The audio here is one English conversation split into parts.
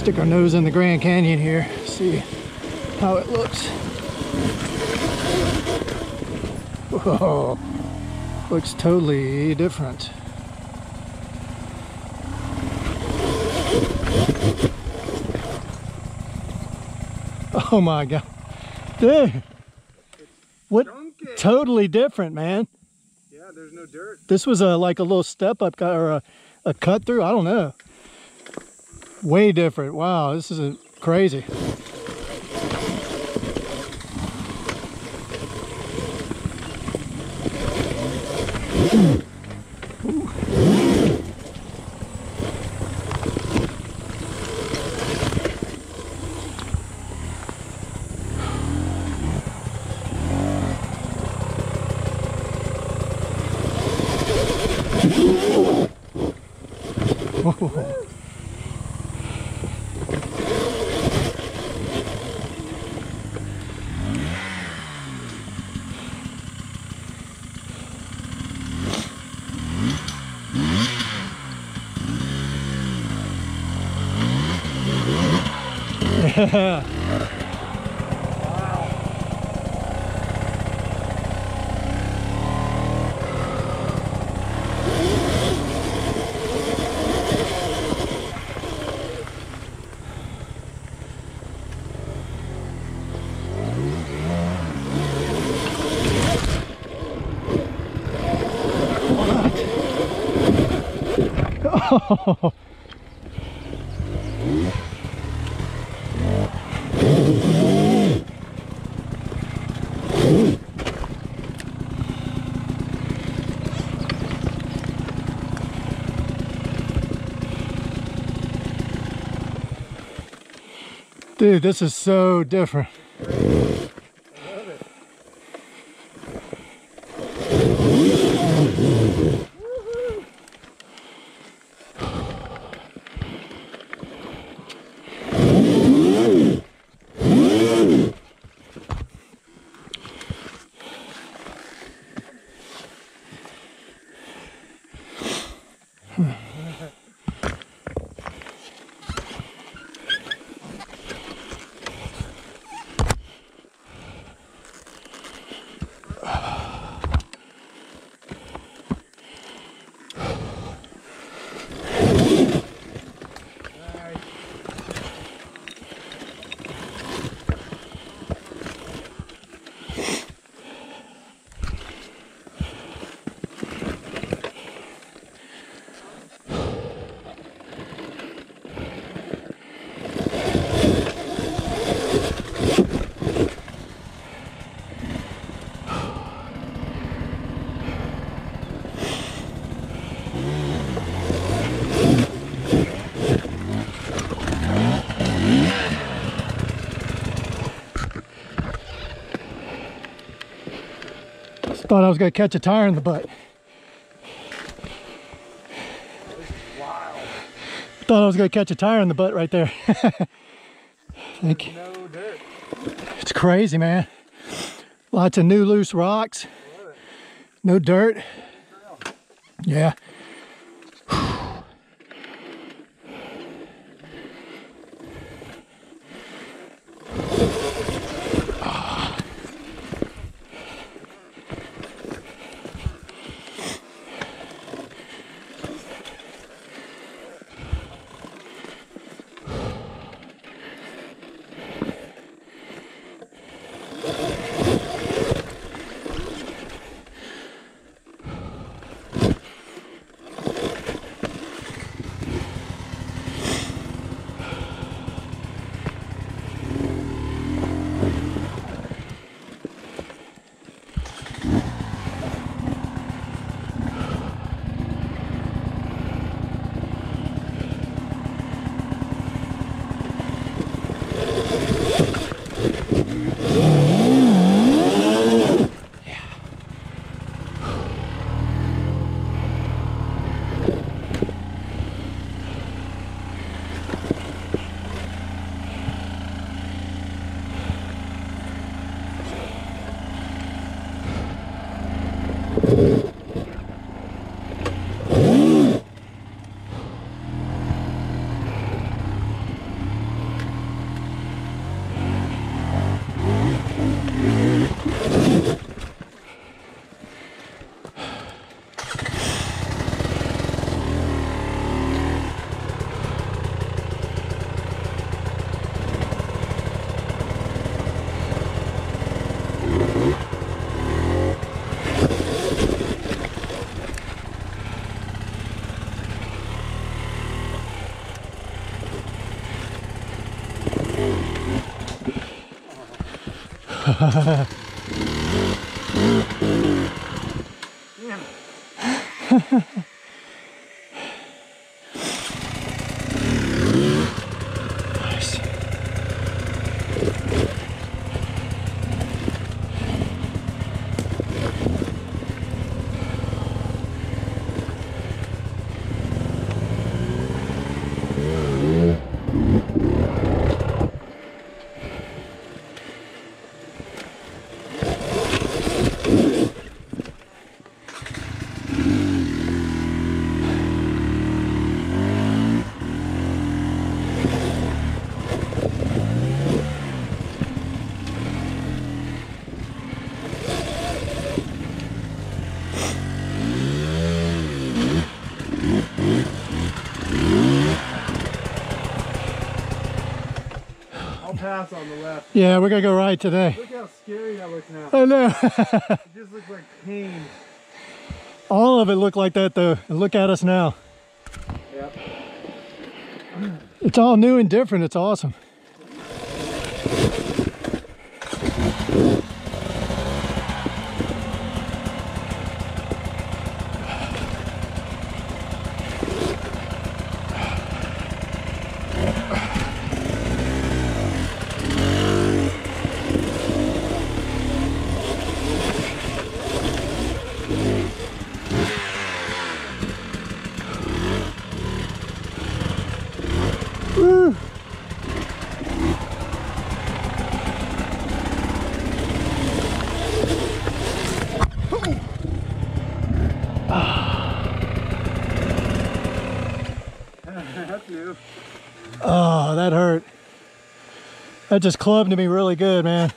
Stick our nose in the Grand Canyon here, see how it looks. Whoa, looks totally different. Oh my God, dude, what? Totally different, man. Yeah, there's no dirt. This was like a little step up or a cut through. I don't know. Way different. Wow, this is crazy. Whoa. Yeah. Oh. Dude, this is so different. I love it. Thought I was going to catch a tire in the butt. Wow. Thought I was going to catch a tire in the butt right there. Thank you. No dirt. It's crazy, man. Lots of new loose rocks. No dirt. Yeah. Nice. I'll pass on the left. Yeah, we're gonna go right today. Look how scary that looks now. I know. It just looks like pain. All of it looked like that though. And look at us now. Yep. It's all new and different. It's awesome. Woo. That's new. Oh, that hurt. That just clubbed me really good, man.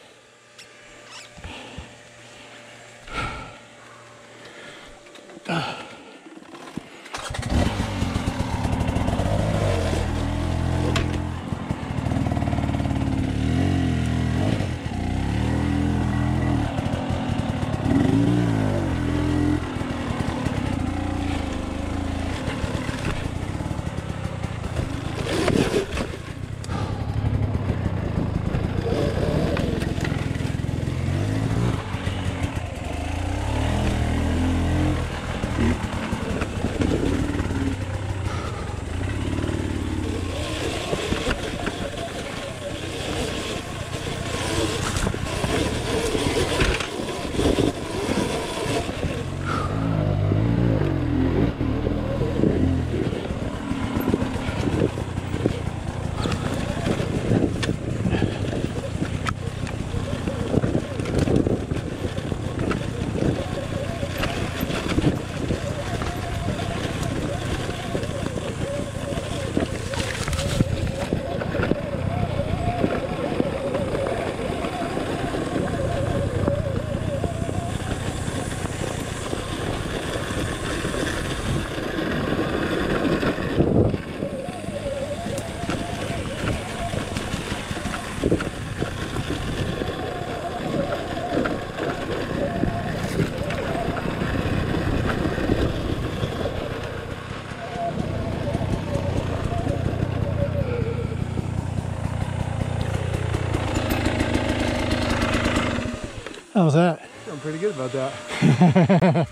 How was that? I'm pretty good about that.